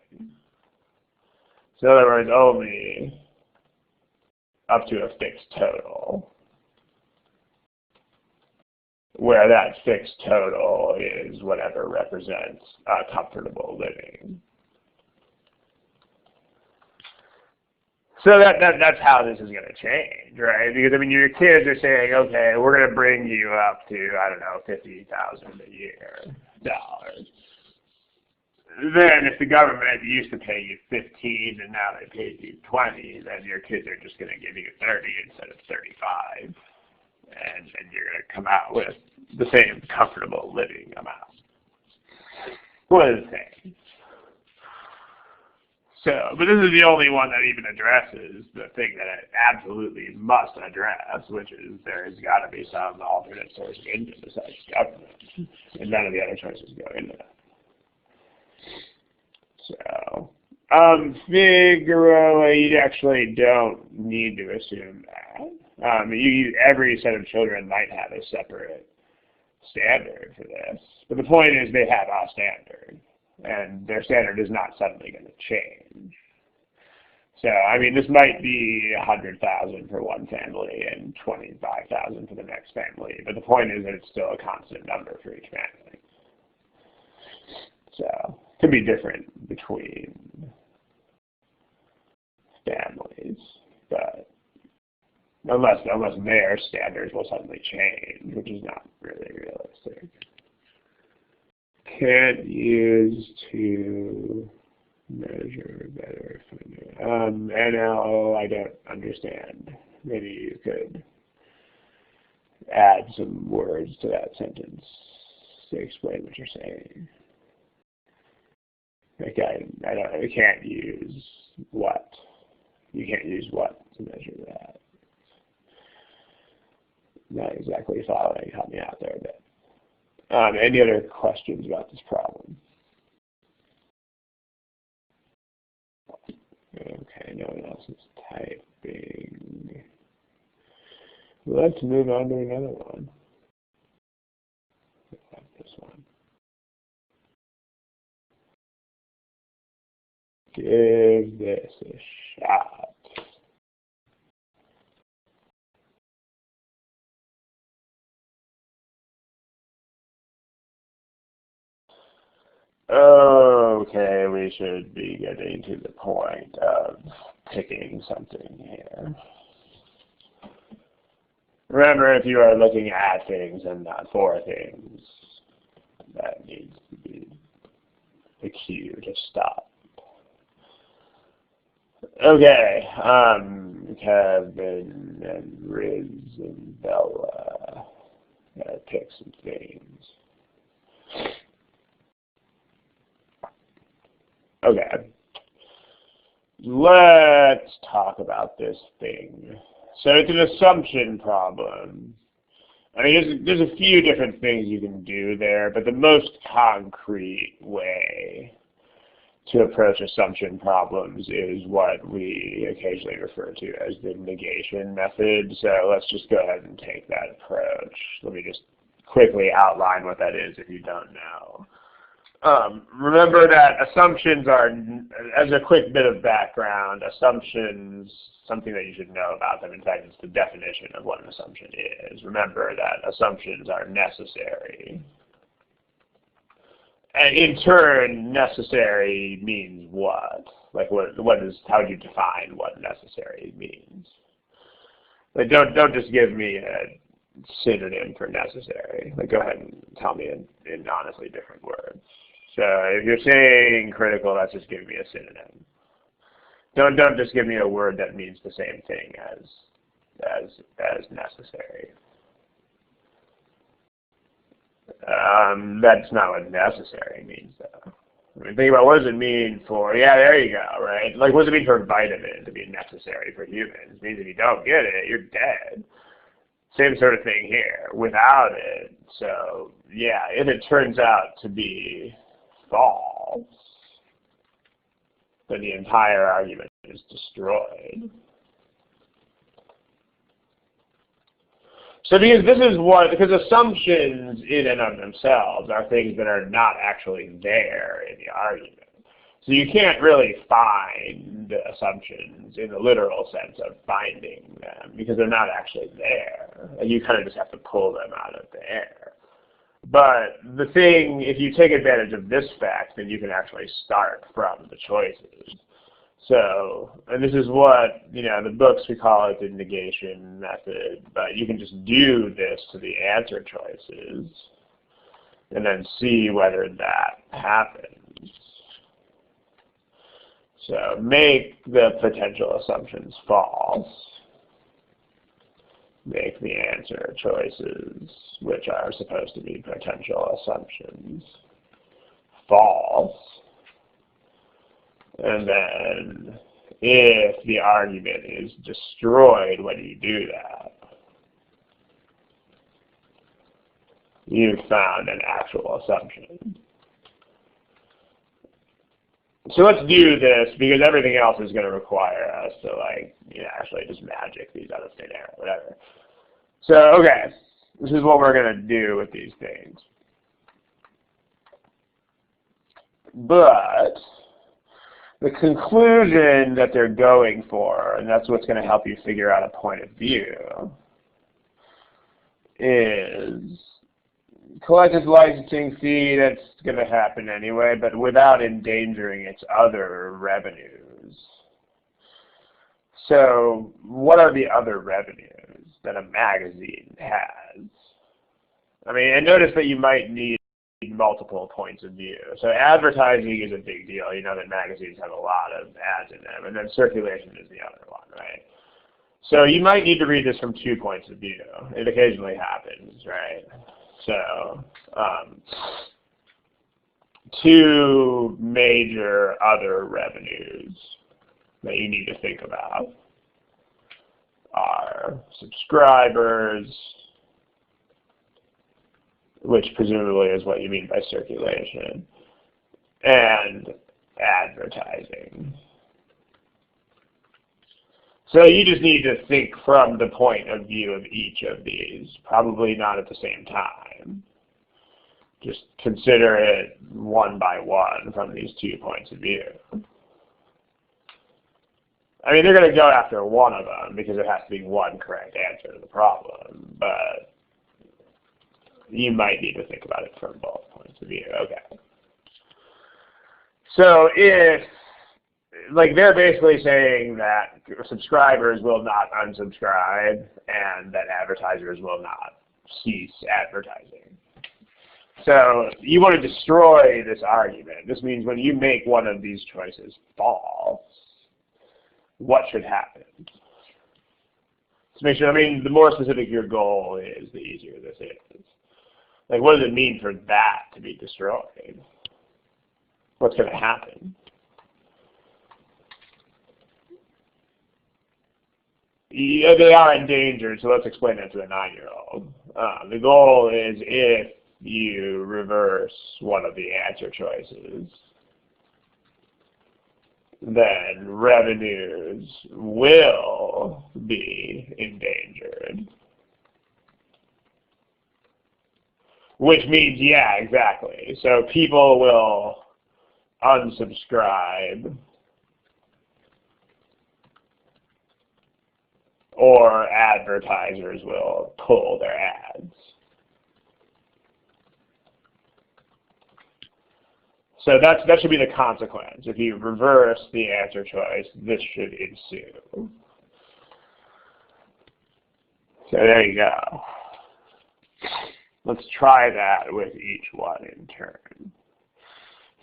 So in other words, only up to a fixed total, where that fixed total is whatever represents a comfortable living. So that's how this is going to change, right? Because I mean, your kids are saying, okay, we're going to bring you up to, I don't know, $50,000 a year dollars. Then if the government used to pay you 15 and now they pay you 20, then your kids are just going to give you 30 instead of 35. And you're going to come out with the same comfortable living amount. One of the things. So, but this is the only one that even addresses the thing that it absolutely must address, which is there's got to be some alternate source of income besides government. And none of the other choices go into that. So, Figaro, you actually don't need to assume that. Every set of children might have a separate standard for this, but the point is they have a standard, and their standard is not suddenly going to change. So, I mean, this might be 100,000 for one family and 25,000 for the next family, but the point is that it's still a constant number for each family. So, it could be different between families, but unless their standards will suddenly change, which is not really realistic. Can't use to measure better. NL, I don't understand. Maybe you could add some words to that sentence to explain what you're saying. Like I can't use what. You can't use what to measure that. Not exactly following. Help me out there a bit. Any other questions about this problem? Okay, no one else is typing. Let's move on to another one. This one. Give this a shot. Okay, we should be getting to the point of picking something here. Remember, if you are looking at things and not for things, that needs to be the cue to stop. Okay, Kevin and Riz and Bella gotta pick some things. Okay, let's talk about this thing. So it's an assumption problem. I mean, there's a few different things you can do there, but the most concrete way to approach assumption problems is what we occasionally refer to as the negation method. So let's just go ahead and take that approach. Let me just quickly outline what that is if you don't know. Remember that assumptions are, as a quick bit of background, assumptions, something that you should know about them. In fact, it's the definition of what an assumption is. Remember that assumptions are necessary. And in turn, necessary means what? Like how do you define what necessary means? Like don't just give me a synonym for necessary. Like go ahead and tell me in honestly different words. So if you're saying critical, that's just giving me a synonym. Don't just give me a word that means the same thing as necessary. That's not what necessary means, though. I mean, think about what does it mean for, yeah, there you go, right? Like, what does it mean for vitamin to be necessary for humans? It means if you don't get it, you're dead. Same sort of thing here, without it. So, yeah, if it turns out to be false, then the entire argument is destroyed. So because assumptions in and of themselves are things that are not actually there in the argument. So you can't really find assumptions in the literal sense of finding them because they're not actually there. You kind of just have to pull them out of the air. But the thing, if you take advantage of this fact, then you can actually start from the choices. So, and this is what, the books, we call it the negation method, but you can just do this to the answer choices and then see whether that happens. So make the potential assumptions false. Make the answer choices, which are supposed to be potential assumptions, false. And then if the argument is destroyed when you do that, you've found an actual assumption. So let's do this because everything else is going to require us to actually just magic these out of thin air, whatever. So, okay, this is what we're going to do with these things. But the conclusion that they're going for, and that's what's going to help you figure out a point of view, is collective licensing fee. That's going to happen anyway, but without endangering its other revenues. So what are the other revenues that a magazine has? I mean, and notice that you might need multiple points of view. So advertising is a big deal. You know that magazines have a lot of ads in them, and then circulation is the other one, right? So you might need to read this from 2 points of view. It occasionally happens, right? So 2 major other revenues that you need to think about are subscribers, which presumably is what you mean by circulation, and advertising. So you just need to think from the point of view of each of these, probably not at the same time. Just consider it one by one from these 2 points of view. I mean, they're going to go after one of them because it has to be one correct answer to the problem, but you might need to think about it from both points of view. Okay. So if, like, they're basically saying that subscribers will not unsubscribe and that advertisers will not cease advertising. So you want to destroy this argument. This means when you make one of these choices false, what should happen? To make sure, I mean, the more specific your goal is, the easier this is. Like, what does it mean for that to be destroyed? What's going to happen? Yeah, they are endangered, so let's explain that to a 9-year-old. The goal is if you reverse one of the answer choices, then revenues will be endangered. Which means, yeah, exactly. So people will unsubscribe or advertisers will pull their ads. So that should be the consequence. If you reverse the answer choice, this should ensue. So there you go. Let's try that with each one in turn.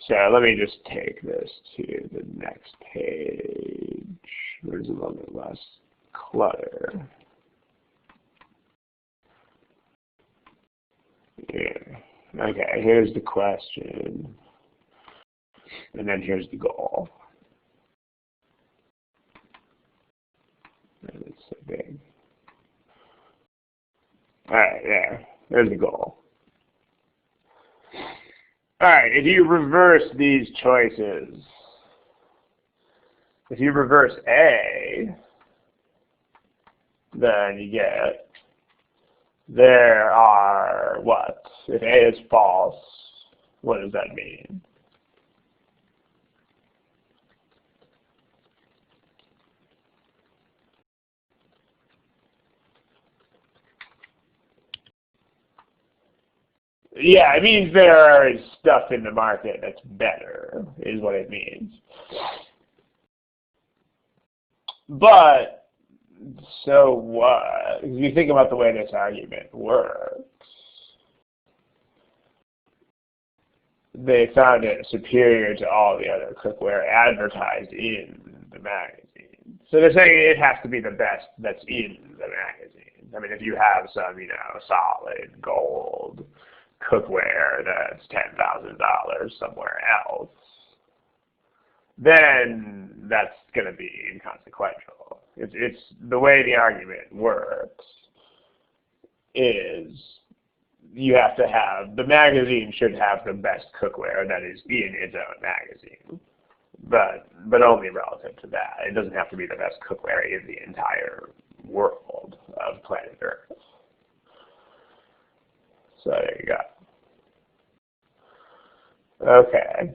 So let me just take this to the next page. There's a little bit less clutter. Yeah. Okay, here's the question. And then here's the goal. And it's so big. All right, there. There's the goal. All right, if you reverse these choices, if you reverse A, then you get, there are what? If A is false, what does that mean? Yeah, it means there is stuff in the market that's better, is what it means. But, so what? If you think about the way this argument works, they found it superior to all the other cookware advertised in the magazine. So they're saying it has to be the best that's in the magazine. I mean, if you have some, solid gold cookware that's $10,000 somewhere else, then that's going to be inconsequential. It's the way the argument works is you have to have, the magazine should have the best cookware that is in its own magazine, but only relative to that. It doesn't have to be the best cookware in the entire world of planet Earth. So there you go. Okay.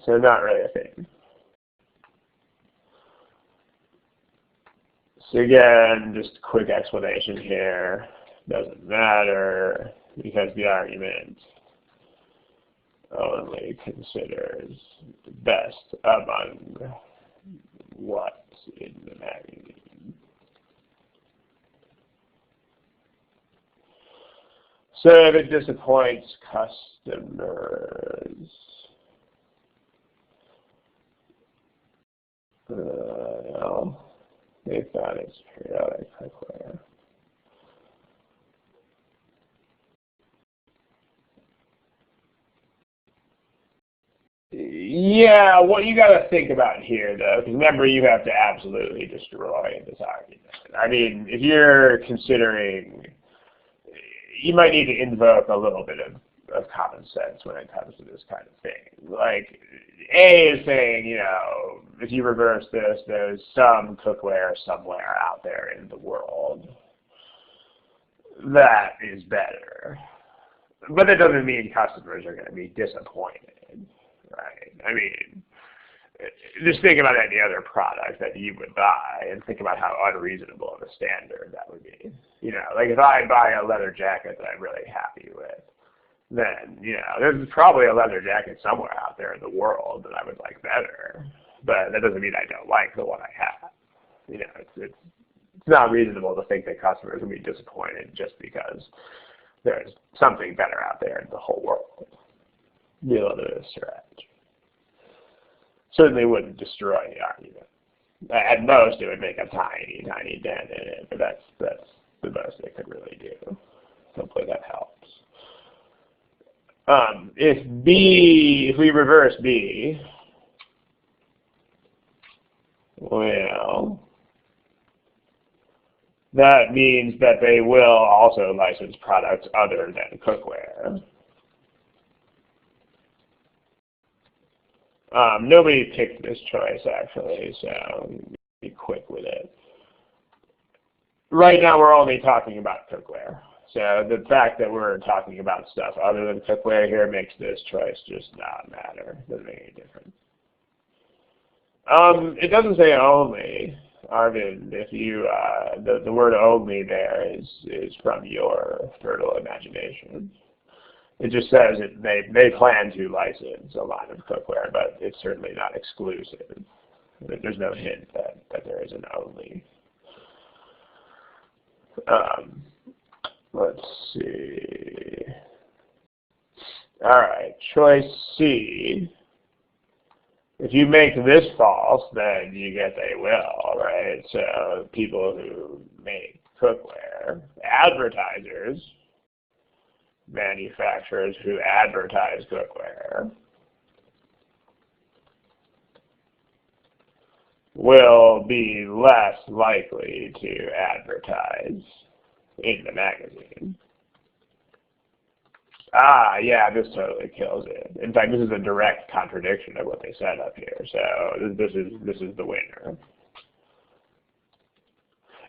So not really a thing. So again, just a quick explanation here. Doesn't matter because the argument only considers the best among what's in the magazine. So if it disappoints customers, well, they thought it's periodic cookware. Yeah, what you got to think about here, though, because remember, you have to absolutely destroy this argument. I mean, if you're considering, you might need to invoke a little bit of common sense when it comes to this kind of thing. Like, A is saying, if you reverse this, there's some cookware somewhere out there in the world that is better. But that doesn't mean customers are going to be disappointed, right? I mean, just think about any other product that you would buy and think about how unreasonable of a standard that would be. Like if I buy a leather jacket that I'm really happy with, then, there's probably a leather jacket somewhere out there in the world that I would like better. But that doesn't mean I don't like the one I have. It's not reasonable to think that customers will be disappointed just because there's something better out there in the whole world. Be a little bit of a stretch. Certainly wouldn't destroy the argument. At most, it would make a tiny, tiny dent in it, but that's the most it could really do. Hopefully that helps. If we reverse B, well, that means that they will also license products other than cookware. Nobody picked this choice, actually, so be quick with it. Right now, we're only talking about cookware. So the fact that we're talking about stuff other than cookware here makes this choice just not matter. Doesn't make any difference. It doesn't say only. Arvind, if you, the word only there is from your fertile imagination. It just says they plan to license a line of cookware, but it's certainly not exclusive. There's no hint that there is an only. Let's see. All right, choice C. If you make this false, then you get they will, right? So people who make cookware, advertisers, manufacturers who advertise cookware, will be less likely to advertise in the magazine. Yeah, this totally kills it. In fact, this is a direct contradiction of what they said up here. So this is the winner.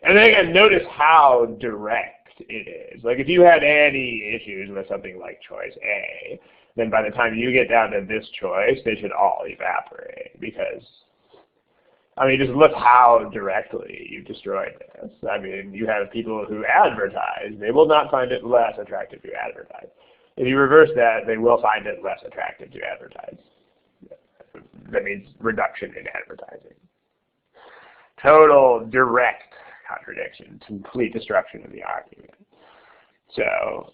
And then again, notice how direct it is. Like if you had any issues with something like choice A, then by the time you get down to this choice, they should all evaporate because, I mean, just look how directly you've destroyed this. I mean, you have people who advertise. They will not find it less attractive to advertise. If you reverse that, they will find it less attractive to advertise. That means reduction in advertising. Total direct contradiction, complete destruction of the argument. So,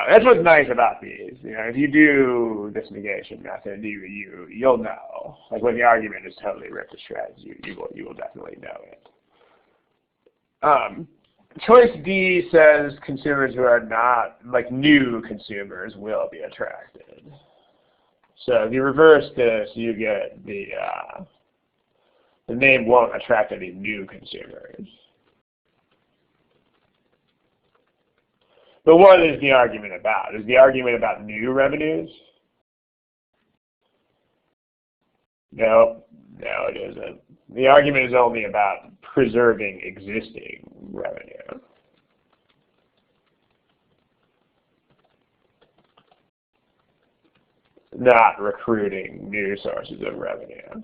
that's what's nice about these. If you do this negation method, you'll know. Like when the argument is totally ripped to shreds, you will definitely know it. Choice D says consumers who are not, like new consumers, will be attracted. So if you reverse this, you get the name won't attract any new consumers. But what is the argument about? Is the argument about new revenues? No, it isn't. The argument is only about preserving existing revenue. Not recruiting new sources of revenue.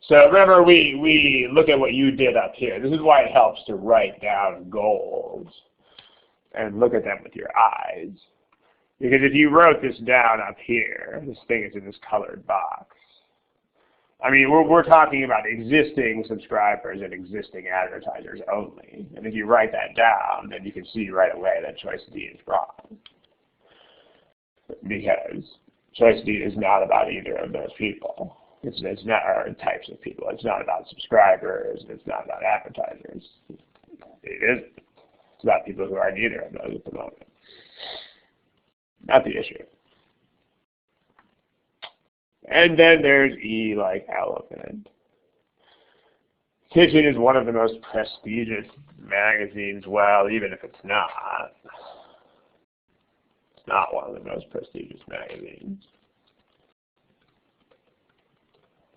So remember, we look at what you did up here. This is why it helps to write down goals and look at them with your eyes. Because if you wrote this down up here, this thing is in this colored box. I mean, we're talking about existing subscribers and existing advertisers only. And if you write that down, then you can see right away that choice D is wrong. Because choice D is not about either of those people. It's not, or types of people. It's not about subscribers. It's not about advertisers. It isn't. It's about people who are neither of those at the moment. Not the issue. And then there's E like elephant. Kitchen is one of the most prestigious magazines. Well, even if it's not one of the most prestigious magazines.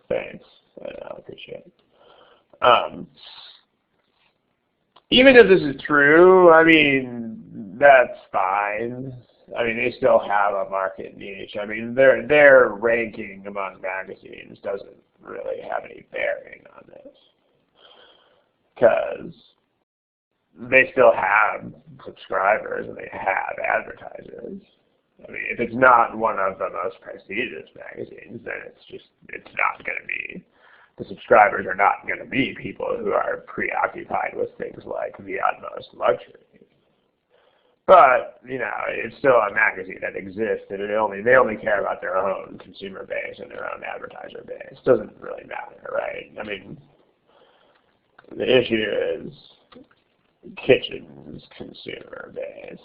Thanks. I appreciate it. Even if this is true, I mean, that's fine. I mean, they still have a market niche. I mean, their ranking among magazines doesn't really have any bearing on this, because they still have subscribers and they have advertisers. I mean, if it's not one of the most prestigious magazines, then it's not going to be. The subscribers are not going to be people who are preoccupied with things like the utmost luxury. But, you know, it's still a magazine that exists, and they only care about their own consumer base and their own advertiser base. It doesn't really matter, right? I mean, the issue is Kitchen's consumer base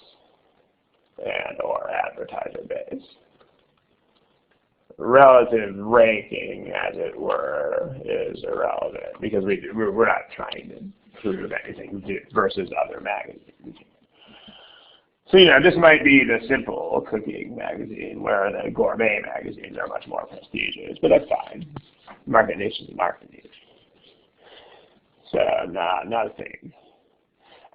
and or advertiser base. Relative ranking, as it were, is irrelevant because we're not trying to prove anything versus other magazines. So, you know, this might be the simple cooking magazine where the gourmet magazines are much more prestigious, but that's fine. Market niche is a market niche. So, not a thing.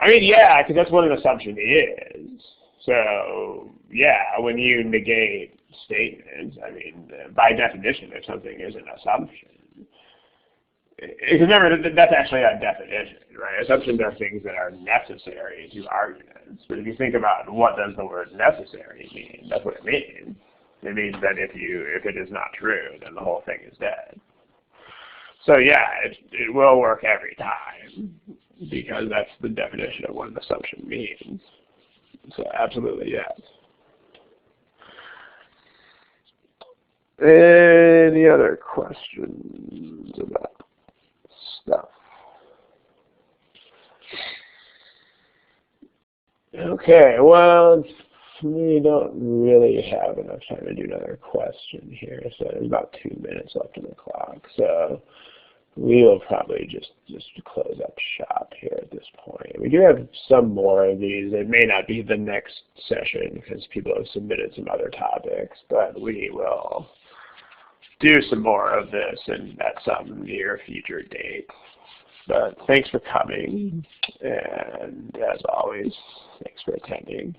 I mean, yeah, because that's what an assumption is. So, yeah, when you negate statements, I mean, by definition, if something is an assumption, because remember, that's actually a definition, right? Assumptions are things that are necessary to arguments. But if you think about what does the word necessary mean, that's what it means. It means that if it is not true, then the whole thing is dead. So yeah, it will work every time because that's the definition of what an assumption means. So absolutely yes. Any other questions about stuff? Okay, well, we don't really have enough time to do another question here, so there's about 2 minutes left on the clock. So we will probably just close up shop here at this point. We do have some more of these. It may not be the next session because people have submitted some other topics, but we will do some more of this and at some near future date. But thanks for coming, and as always, thanks for attending.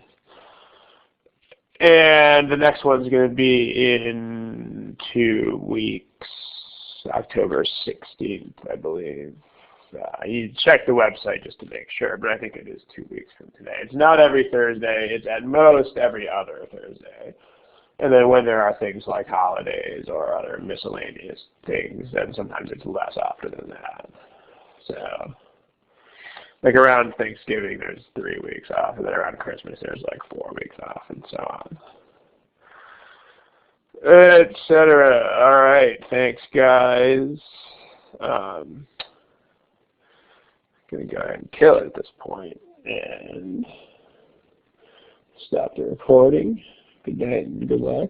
And the next one's going to be in 2 weeks, October 16th, I believe. You check the website just to make sure, but I think it is 2 weeks from today. It's not every Thursday. It's at most every other Thursday. And then when there are things like holidays or other miscellaneous things, then sometimes it's less often than that. So, like around Thanksgiving, there's 3 weeks off, and then around Christmas, there's like 4 weeks off, and so on, etc. All right, thanks, guys. I'm gonna go ahead and kill it at this point and stop the recording. Good night and good luck.